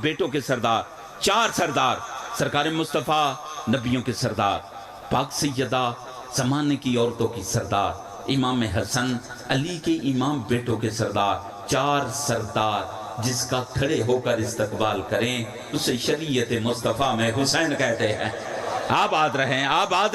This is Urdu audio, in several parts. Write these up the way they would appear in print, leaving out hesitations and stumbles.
بیٹوں کے سردار، 4 سردار، سرکار مصطفیٰ نبیوں کے سردار، پاک سیدہ زمانے کی عورتوں کی سردار، امام حسن علی کے امام بیٹوں کے سردار، 4 سردار جس کا کھڑے ہو کر استقبال کریں اسے شریعت مصطفیٰ میں حسین کہتے ہیں۔ آباد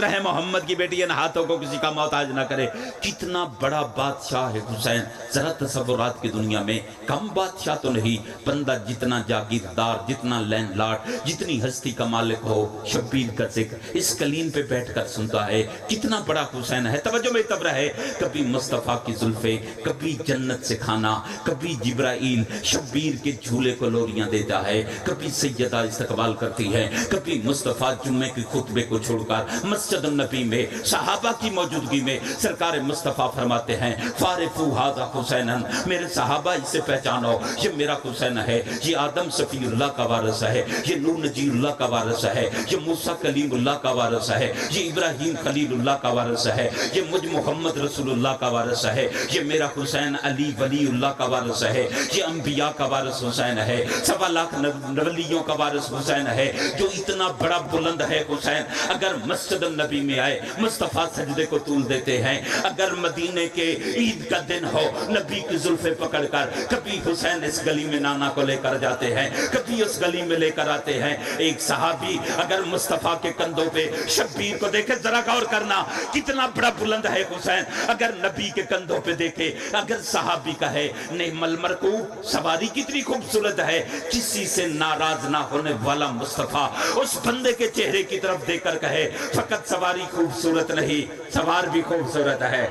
رہیں محمد کی بیٹی ان ہاتھوں کو کسی کا محتاج نہ کرے۔ کتنا بڑا بادشاہ ہے حسین، ذرا تصورات کی دنیا میں کم بادشاہ تو نہیں، بندہ جتنا جاگیردار، جتنا لینڈ لارڈ، جتنی ہستی کا مالک ہو، شبیر کا ذکر اس کلین پہ بیٹھ کر سنتا ہے۔ کتنا بڑا حسین ہے، توجہ میں تب رہے، کبھی مصطفیٰ کی زلفیں، کبھی جنت سے کھانا، کبھی جبرائیل شبیر کے جھولے کو لوریاں دیتا ہے، کبھی سیدہ استقبال کرتی ہے، کبھی مصطفیٰ جمعے کی خطبے کو چھوڑ کر مسجد النبی میں صحابہ کی موجودگی میں سرکار مصطفیٰ فرماتے ہیں فارفو ھذا حسینن، میرے صحابہ اسے پہچانو، یہ میرا حسین ہے، یہ آدم صفی اللہ کا وارث ہے، یہ نوح نجی اللہ کا وارث ہے، یہ موسیٰ کلیم اللہ کا وارث ہے، یہ ابراہیم خلیل اللہ کا وارث ہے، یہ مجھ محمد رسول اللہ کا وارث ہے، یہ میرا حسین علی ولی اللہ کا وارث ہے، یہ انبیاء کا وارث حسین ہے، 1.25 لاکھ ولیوں کا وارث حسین ہے، جو اتنا بڑا بلند ہے حسین۔ اگر مسجد النبی میں آئے مصطفیٰ سجدے کو طول دیتے ہیں، اگر مدینے کے عید کا دن ہو نبی کی زلفیں پکڑ کر کبھی حسین اس گلی میں نانا کو لے کر جاتے ہیں، کبھی اس گلی میں لے کر آتے ہیں۔ ایک صحابی اگر مصطفیٰ کے کندھوں پہ شبیر کو دیکھے، ذرا غور کرنا کتنا بڑا بلند ہے حسین، اگر نبی کے کندھوں پہ دیکھے، اگر صحابی کہے نعم المرکوب، سواری کتنی خوبصورت ہے، کسی سے ناراض نہ ہونے والا مصطفیٰ اس بندے کے چہرے کی طرف دیکھ کر کہے فقط سواری خوبصورت نہیں، سوار بھی خوبصورت ہے۔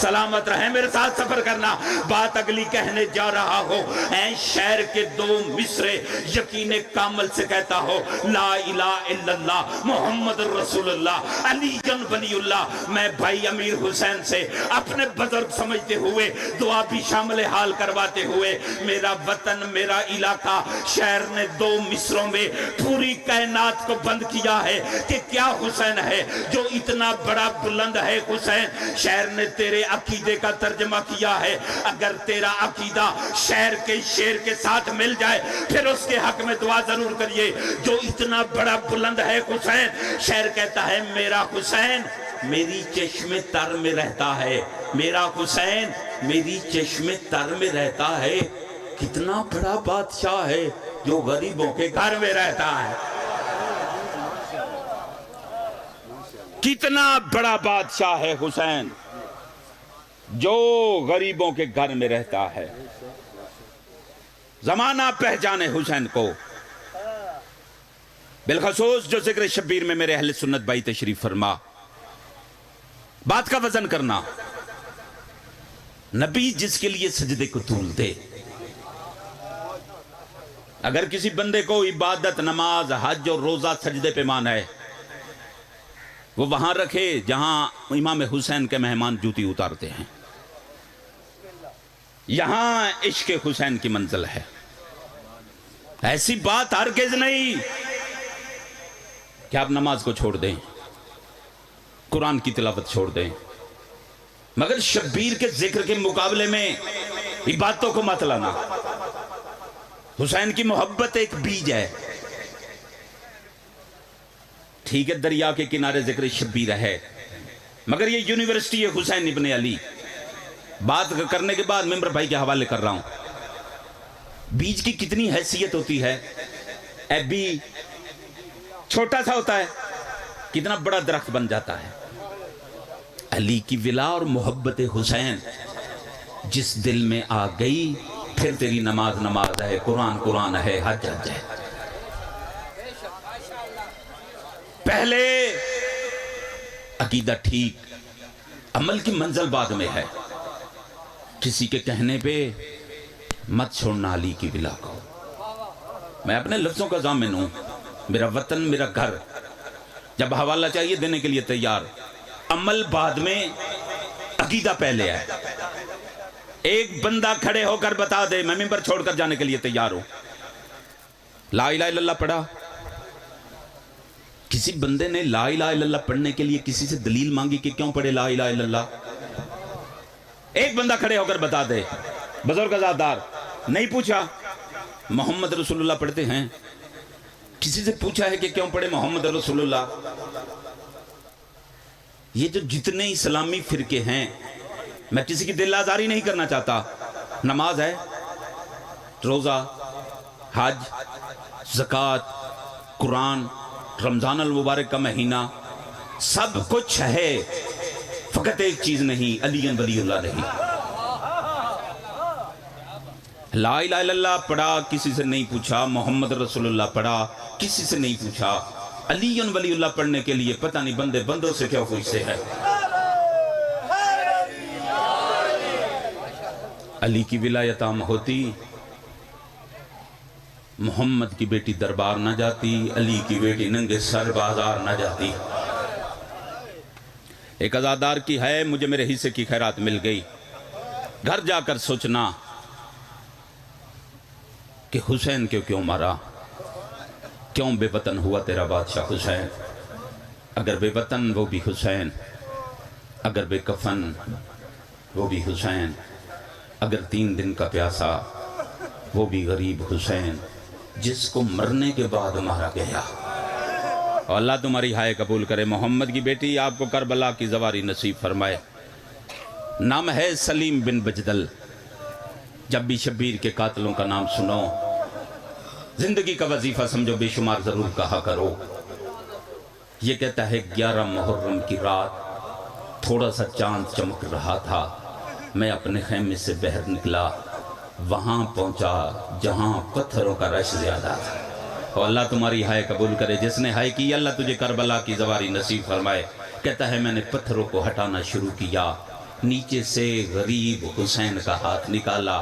سلامت رہیں، میرے ساتھ سفر کرنا، بات اگلی کہنے جا رہا ہو، اے شعر کے 2 مصرے یقین کامل سے کہتا ہو لا الہ الا اللہ محمد رسول اللہ علی جن ولی اللہ۔ میں بھائی امیر حسین سے اپنے بزرگ سمجھتے ہوئے دعا بھی شامل حال کرواتے ہوئے، میرا وطن میرا علاقہ، شعر نے 2 مصروں میں پوری کائنات کو بند کیا ہے کہ کیا حسین ہے جو اتنا بڑا بلند ہے حسین۔ شعر نے تیرے عقیدے کا ترجمہ کیا ہے، اگر تیرا عقیدہ شعر کے شعر کے ساتھ مل جائے پھر اس کے حق میں دعا ضرور کریے، جو اتنا بڑا بلند ہے حسین۔ شعر کہتا ہے میرا حسین میری چشم تر میں رہتا ہے، میرا حسین میری چشم تر میں رہتا ہے۔ کتنا بڑا بادشاہ ہے جو غریبوں کے گھر میں رہتا ہے، کتنا بڑا بادشاہ ہے حسین جو غریبوں کے گھر میں رہتا ہے۔ زمانہ پہچانے حسین کو، بالخصوص جو ذکر شبیر میں میرے اہل سنت بھائی تشریف فرما، بات کا وزن کرنا، نبی جس کے لیے سجدے کو طول دے۔ اگر کسی بندے کو عبادت، نماز، حج اور روزہ سجدے پہ مان ہے، وہ وہاں رکھے جہاں امام حسین کے مہمان جوتی اتارتے ہیں، یہاں عشق حسین کی منزل ہے۔ ایسی بات ہرگز نہیں کہ آپ نماز کو چھوڑ دیں، قرآن کی تلاوت چھوڑ دیں، مگر شبیر کے ذکر کے مقابلے میں عبادتوں کو مت لانا۔ حسین کی محبت ایک بیج ہے، ٹھیک ہے دریا کے کنارے ذکر شبیر ہے، مگر یہ یونیورسٹی ہے حسین ابن علی۔ بات کرنے کے بعد ممبر بھائی کے حوالے کر رہا ہوں، بیج کی کتنی حیثیت ہوتی ہے۔ اے بی چھوٹا سا ہوتا ہے، کتنا بڑا درخت بن جاتا ہے۔ علی کی ولا اور محبت حسین جس دل میں آ گئی، پھر تیری نماز نماز ہے، قرآن قرآن ہے، حج حج ہے۔ پہلے عقیدہ ٹھیک، عمل کی منزل بعد میں ہے۔ کسی کے کہنے پہ مت چھوڑنا علی کی ولا کو۔ میں اپنے لفظوں کا ضامن ہوں، میرا وطن میرا گھر، جب حوالہ چاہیے دینے کے لیے تیار، عمل بعد میں، عقیدہ پہلے ہے۔ ایک بندہ کھڑے ہو کر بتا دے میں ممبر چھوڑ کر جانے کے لیے تیار ہوں، لا الہ الا اللہ پڑھا، کسی بندے نے لا الہ الا اللہ پڑھنے کے لیے کسی سے دلیل مانگی کہ کیوں پڑھے لا الہ الا اللہ؟ ایک بندہ کھڑے ہو کر بتا دے، بزرگ ازادار نہیں پوچھا، محمد رسول اللہ پڑھتے ہیں؟ کسی سے پوچھا ہے کہ کیوں پڑھے محمد رسول اللہ؟ یہ جو جتنے اسلامی فرقے ہیں، میں کسی کی دل آزاری نہیں کرنا چاہتا، نماز ہے، روزہ، حج، زکوٰۃ، قرآن، رمضان المبارک کا مہینہ، سب کچھ ہے، فقط ایک چیز نہیں، علی ولی اللہ نہیں۔ لا الہ الا اللہ پڑھا، کسی سے نہیں پوچھا، محمد رسول اللہ پڑھا، کسی سے نہیں پوچھا، علی ولی اللہ پڑھنے کے لیے پتہ نہیں بندے بندوں سے کیا پوچھتے ہیں۔ علی کی ولایت عام ہوتی، محمد کی بیٹی دربار نہ جاتی، علی کی بیٹی ننگے سر بازار نہ جاتی۔ ایک عزادار کی ہے، مجھے میرے حصے کی خیرات مل گئی، گھر جا کر سوچنا کہ حسین کیوں مارا، کیوں بے وطن ہوا تیرا بادشاہ حسین؟ اگر بے وطن وہ بھی حسین، اگر بے کفن وہ بھی حسین، اگر 3 دن کا پیاسا وہ بھی غریب حسین، جس کو مرنے کے بعد مارا گیا۔ اور اللہ تمہاری ہائے قبول کرے۔ محمد کی بیٹی آپ کو کربلا کی زواری نصیب فرمائے۔ نام ہے سلیم بن بجدل۔ جب بھی شبیر کے قاتلوں کا نام سنو، زندگی کا وظیفہ سمجھو، بے شمار ضرور کہا کرو۔ یہ کہتا ہے 11 محرم کی رات تھوڑا سا چاند چمک رہا تھا، میں اپنے خیمے سے باہر نکلا، وہاں پہنچا جہاں پتھروں کا رش زیادہ تھا۔ اور اللہ تمہاری ہائے قبول کرے۔ جس نے ہائے کی اللہ تجھے کربلا کی زواری نصیب فرمائے۔ کہتا ہے میں نے پتھروں کو ہٹانا شروع کیا، نیچے سے غریب حسین کا ہاتھ نکالا۔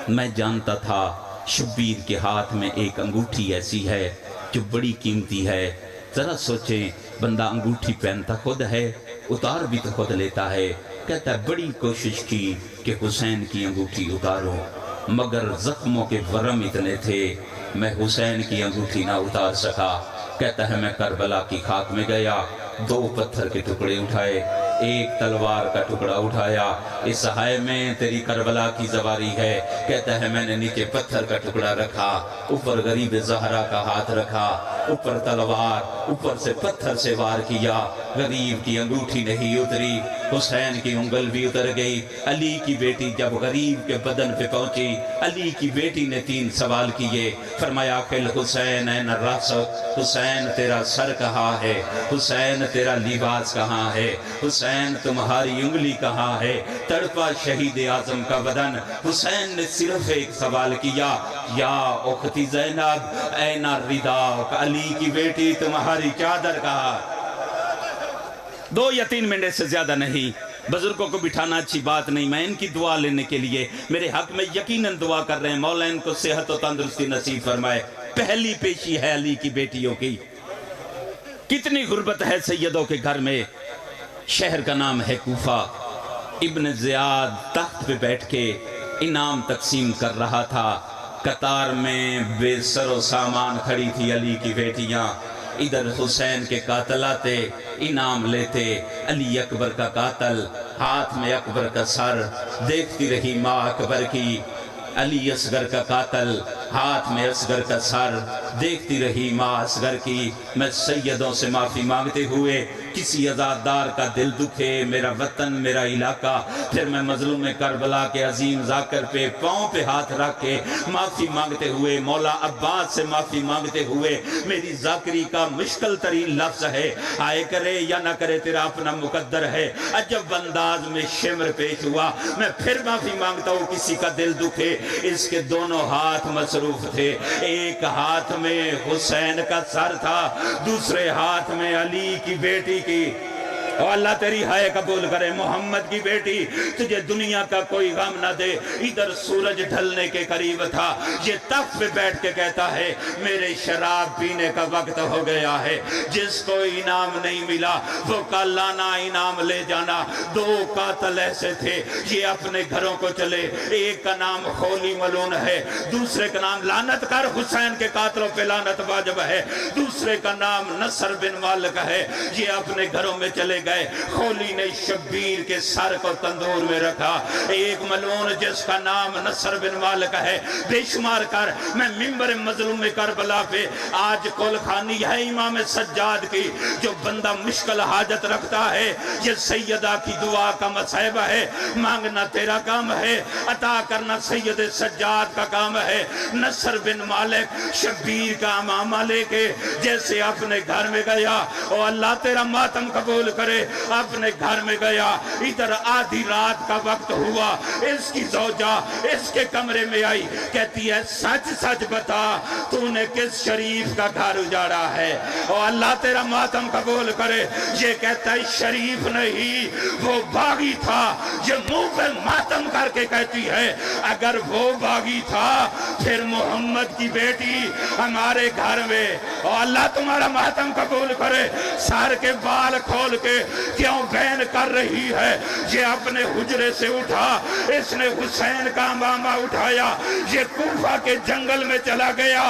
میں جانتا تھا شبیر کے ہاتھ میں ایک انگوٹھی ایسی ہے جو بڑی قیمتی ہے۔ ذرا سوچیں، بندہ انگوٹھی پہنتا خود ہے، اتار بھی تو خود لیتا ہے۔ کہتا ہے بڑی کوشش کی کہ حسین کی انگوٹھی اتاروں، مگر زخموں کے ورم اتنے تھے، میں حسین کی انگوٹھی نہ اتار سکا۔ کہتا ہے میں کربلا کی خاک میں گیا، 2 پتھر کے ٹکڑے اٹھائے، ایک تلوار کا ٹکڑا اٹھایا، اس ہائے میں تیری کربلا کی زواری ہے۔ کہتا ہے میں نے نیچے پتھر کا ٹکڑا رکھا، اوپر غریب زہرا کا ہاتھ رکھا، اوپر تلوار، اوپر سے پتھر سے وار کیا، غریب کی انگوٹھی نہیں اتری، حسین کی انگل بھی اتر گئی۔ علی کی بیٹی جب غریب کے بدن پہ پہنچی، علی کی بیٹی نے 3 سوال کیے۔ فرمایا قل حسین این الرأس، حسین تیرا سر کہاں ہے، حسین تیرا لباس کہاں ہے، حسین تمہاری انگلی کہاں ہے، تڑپا شہید اعظم کا بدن۔ حسین نے صرف ایک سوال کیا، یا اختی زینب این الرداء، علی کی بیٹی تمہاری چادر کہاں؟ 2 یا 3 منٹ سے زیادہ نہیں۔ بزرگوں کو بٹھانا اچھی بات نہیں، میں ان کی دعا لینے کے لیے میرے حق میں یقیناً دعا کر رہے ہیں، مولا ان کو صحت و تندرستی نصیب فرمائے۔ پہلی پیشی ہے علی کی بیٹیوں کی۔ کتنی غربت ہے سیدوں کے گھر میں۔ شہر کا نام ہے کوفہ۔ ابن زیاد تخت پہ بیٹھ کے انعام تقسیم کر رہا تھا، قطار میں بے سر و سامان کھڑی تھی علی کی بیٹیاں۔ ادھر حسین کے قاتل آتے، انعام لیتے، علی اکبر کا قاتل، ہاتھ میں اکبر کا سر، دیکھتی رہی ماں اکبر کی۔ علی اصغر کا قاتل، ہاتھ میں اصغر کا سر، دیکھتی رہی ماں اصغر کی۔ میں سیدوں سے معافی مانگتے ہوئے، کسی عزادار کا دل دکھے، میرا وطن میرا علاقہ، پھر میں مظلوم کربلا کے عظیم ذاکر پہ پاؤں پہ ہاتھ رکھ کے معافی مانگتے ہوئے، مولا عباس سے معافی مانگتے ہوئے، میری ذاکری کا مشکل ترین لفظ ہے، آئے کرے یا نہ کرے تیرا اپنا مقدر ہے۔ عجب انداز میں شمر پیش ہوا، میں پھر معافی مانگتا ہوں کسی کا دل دکھے۔ اس کے دونوں ہاتھ مصروف تھے، ایک ہاتھ میں حسین کا سر تھا، دوسرے ہاتھ میں علی کی بیٹی کی۔ اور اللہ تیری ہائے قبول کرے۔ محمد کی بیٹی تجھے دنیا کا کوئی غم نہ دے۔ ادھر سورج ڈھلنے کے قریب تھا، یہ تخت پہ بیٹھ کے کہتا ہے میرے شراب پینے کا وقت ہو گیا ہے، جس کو انعام نہیں ملا وہ کل لانا انعام لے جانا۔ 2 قاتل ایسے تھے، یہ اپنے گھروں کو چلے، ایک کا نام خولی ملون ہے، دوسرے کا نام لعنت کر حسین کے قاتلوں پہ لعنت واجب ہے، دوسرے کا نام نصر بن مالک ہے، یہ اپنے گھروں میں چلے گئے۔ گئے، خولی نے شبیر کے سر کو تندور میں رکھا، ایک ملعون جس کا نام نصر بن مالک ہے، بے شمار کر میں ممبر مظلوم کربلا پہ آج کل خانی ہے امام سجاد کی، جو بندہ مشکل حاجت رکھتا ہے یہ سیدہ کی دعا کا مصیبہ ہے، مانگنا تیرا کام ہے، عطا کرنا سید سجاد کا کام ہے۔ نصر بن مالک شبیر کا امامہ لے کے جیسے اپنے گھر میں گیا، او اللہ تیرا ماتم قبول کرے، اپنے گھر میں گیا، ادھر آدھی رات کا وقت ہوا، اس کی زوجہ اس کے کمرے میں آئی، کہتی ہے سچ سچ بتا تو نے کس شریف کا گھر اجاڑا ہے؟ او اللہ تیرا ماتم قبول کرے، یہ کہتا ہے شریف نہیں وہ باغی تھا، یہ منہ پہ ماتم کر کے کہتی ہے اگر وہ باغی تھا پھر محمد کی بیٹی ہمارے گھر میں، او اللہ تمہارا ماتم قبول کرے، سر کے بال کھول کے کیوں بین کر رہی ہے؟ یہ اپنے حجرے سے اٹھا، اس نے حسین کا امامہ اٹھایا، یہ کوفہ کے جنگل میں چلا گیا،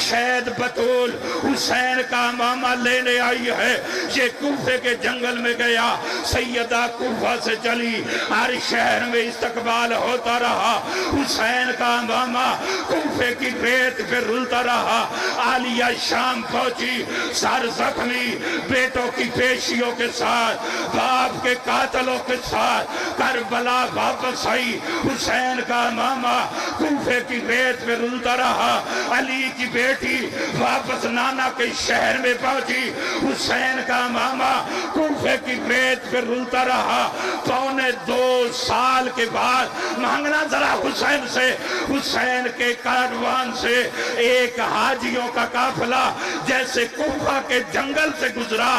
شاید بطول حسین کا امامہ لینے آئی ہے، یہ کوفے کے جنگل میں گیا، سیدہ کوفہ سے چلی، ہر شہر میں استقبال ہوتا رہا، حسین کا امامہ کوفے کی ریت پہ رلتا رہا، عالیہ شام پہنچی، سر زخمی، بیٹوں کی پیشیوں کے ساتھ، باپ کے قاتلوں کے ساتھ کربلا واپس آئی، حسین کا امامہ کوفے کی ریت پہ رلتا رہا، علی کی بیٹی واپس نانا کے شہر میں پہنچی، حسین کا امامہ کوفے کی ریت پہ رلتا رہا، پونے 2 سال کے بعد مانگنا ذرا حسین سے، حسین کے کاروان سے ایک حاجیوں کا قافلہ جیسے کوفہ کے جنگل سے گزرا،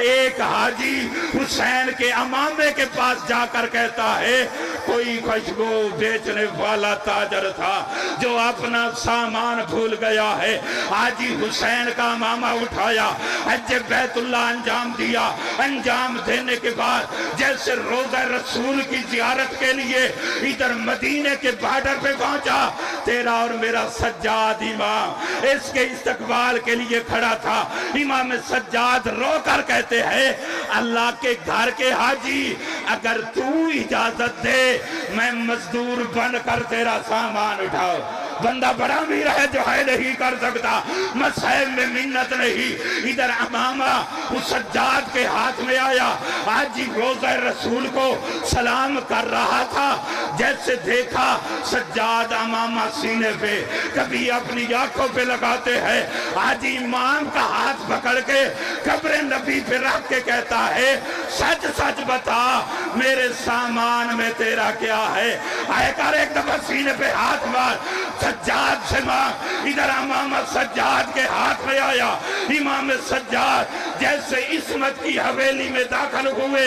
ایک حاجی حسین کے امامے کے پاس جا کر کہتا ہے کوئی خوشبو بیچنے والا تاجر تھا جو اپنا سامان بھول گیا ہے، حاجی حسین کا امامہ اٹھایا، حج بیت اللہ انجام دیا، انجام دینے کے بعد جیسے روضہ رسول کی زیارت کے لیے ادھر مدینے کے بارڈر پہ پہنچا، تیرا اور میرا سجاد امام اس کے استقبال کے لیے کھڑا تھا، امام سجاد رو کر کہتے ہیں اللہ کے گھر کے حاجی اگر تو اجازت دے میں مزدور بن کر تیرا سامان اٹھاؤ، بندہ بڑا امیر ہے جو ہے نہیں کر سکتا، مصحف میں منت نہیں، ادھر امامہ اس سجاد کے ہاتھ میں آیا، حاجی روضہ رسول کو سلام کر رہا تھا، جیسے دیکھا سجاد امامہ سینے پہ کبھی اپنی آنکھوں پہ لگاتے ہیں، حاجی امام کا ہاتھ پکڑ کے قبر نبی پہ رکھ کے کہتا ہے سچ سچ بتا میرے سامان میں تیرا کیا ہے؟ آئے کر ایک دفعہ سینے پہ ہاتھ مار، سجاد سے مانگ، ادھر امامہ سجاد کے ہاتھ میں آیا، امام سجاد جیسے عصمت کی حویلی میں داخل ہوئے،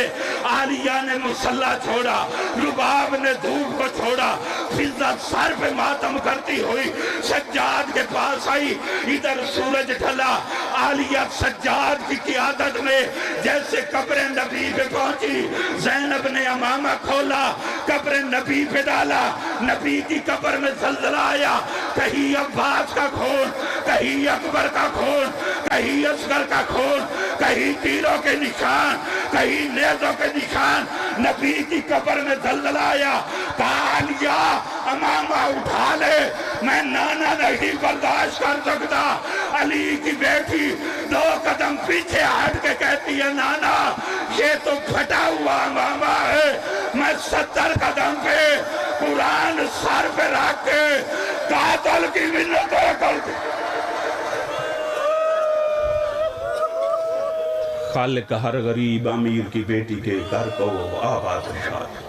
عالیہ نے مصلی چھوڑا، رباب نے دھوپ کو چھوڑا، فضہ سر پہ ماتم کرتی ہوئی سجاد کے پاس آئی، ادھر سورج ڈھلا، عالیہ سجاد کی قیادت میں جیسے قبر نبی پہ پہنچی، زینب نے امامہ کھولا، قبر نبی پہ ڈالا، نبی کی قبر میں زلزلہ آیا، کہیں عباس کا خون، کہیں اکبر کا خون، کہیں اصغر کا خون، کہیں تیروں کے نشان، کہیں نیزوں کے نشان، نبی کی قبر میں زلزلہ آیا، کہا علیہ امامہ اٹھا لے، میں نانا نہیں برداشت کر سکتا، علی کی بیٹی 2 قدم پیچھے ہٹ کے کہتی ہے نانا یہ تو پھٹا ہوا امامہ ہے، میں 70 قدم پہ قرآن سر پہ رکھ کے قاتل کی منتیں کرتی۔ خالق ہر غریب امیر کی بیٹی کے گھر کو آباد رشاد